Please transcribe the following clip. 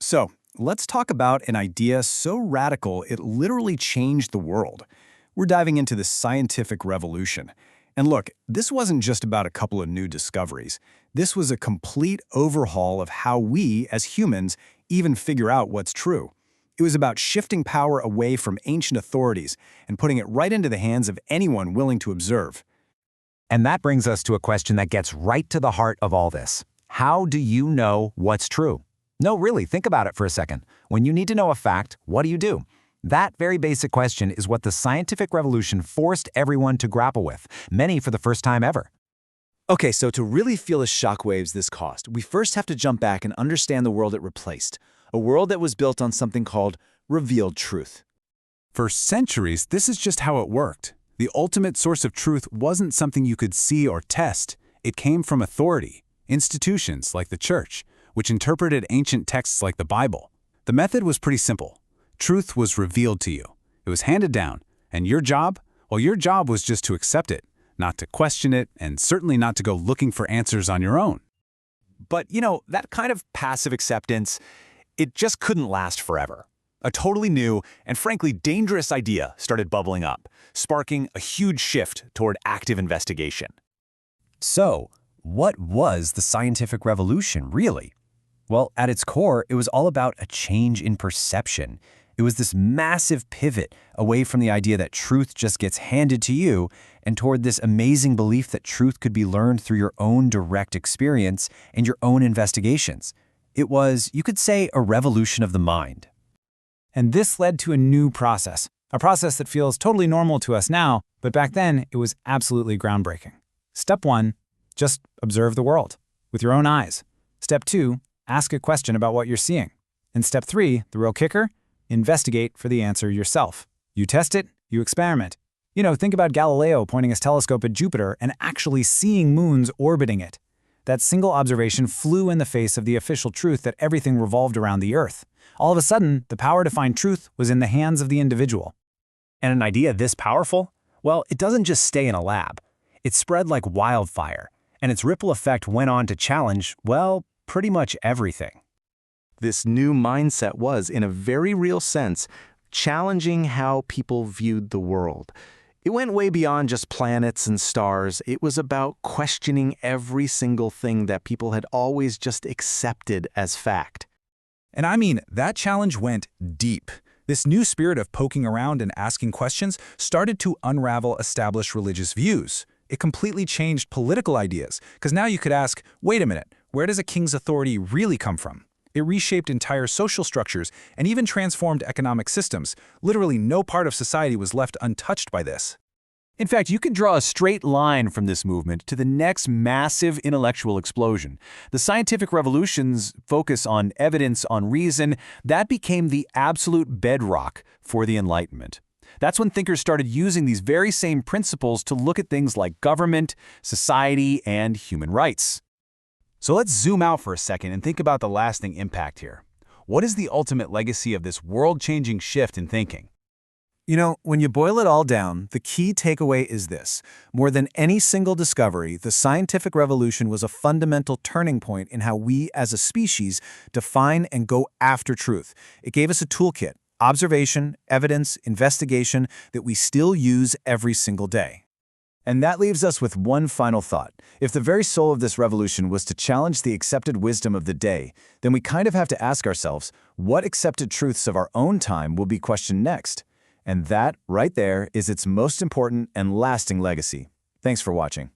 So, let's talk about an idea so radical it literally changed the world. We're diving into the scientific revolution. And look, this wasn't just about a couple of new discoveries. This was a complete overhaul of how we, as humans, even figure out what's true. It was about shifting power away from ancient authorities and putting it right into the hands of anyone willing to observe. And that brings us to a question that gets right to the heart of all this. How do you know what's true? No, really, think about it for a second. When you need to know a fact, what do? That very basic question is what the scientific revolution forced everyone to grapple with, many for the first time ever. Okay, so to really feel the shockwaves this caused, we first have to jump back and understand the world it replaced, a world that was built on something called revealed truth. For centuries, this is just how it worked. The ultimate source of truth wasn't something you could see or test. It came from authority, institutions like the church, which interpreted ancient texts like the Bible. The method was pretty simple. Truth was revealed to you. It was handed down, and your job? Well, your job was just to accept it, not to question it, and certainly not to go looking for answers on your own. But, that kind of passive acceptance, it just couldn't last forever. A totally new and frankly dangerous idea started bubbling up, sparking a huge shift toward active investigation. So, what was the scientific revolution, really? Well, at its core, it was all about a change in perception. It was this massive pivot away from the idea that truth just gets handed to you and toward this amazing belief that truth could be learned through your own direct experience and your own investigations. It was, you could say, a revolution of the mind. And this led to a new process, a process that feels totally normal to us now, but back then it was absolutely groundbreaking. Step 1, just observe the world with your own eyes. Step 2, ask a question about what you're seeing. And step 3, the real kicker, investigate for the answer yourself. You test it, you experiment. Think about Galileo pointing his telescope at Jupiter and actually seeing moons orbiting it. That single observation flew in the face of the official truth that everything revolved around the Earth. All of a sudden, the power to find truth was in the hands of the individual. And an idea this powerful? Well, it doesn't just stay in a lab. It spread like wildfire, and its ripple effect went on to challenge, well, pretty much everything. This new mindset was, in a very real sense, challenging how people viewed the world. It went way beyond just planets and stars. It was about questioning every single thing that people had always just accepted as fact. And I mean, that challenge went deep. This new spirit of poking around and asking questions started to unravel established religious views. It completely changed political ideas, because now you could ask, wait a minute, where does a king's authority really come from? It reshaped entire social structures and even transformed economic systems. Literally no part of society was left untouched by this. In fact, you can draw a straight line from this movement to the next massive intellectual explosion. The scientific revolution's focus on evidence, on reason, that became the absolute bedrock for the Enlightenment. That's when thinkers started using these very same principles to look at things like government, society, and human rights. So let's zoom out for a second and think about the lasting impact here. What is the ultimate legacy of this world-changing shift in thinking? When you boil it all down, the key takeaway is this. More than any single discovery, the scientific revolution was a fundamental turning point in how we as a species define and go after truth. It gave us a toolkit, observation, evidence, investigation that we still use every single day. And that leaves us with one final thought. If the very soul of this revolution was to challenge the accepted wisdom of the day, then we kind of have to ask ourselves, what accepted truths of our own time will be questioned next? And that, right there, is its most important and lasting legacy. Thanks for watching.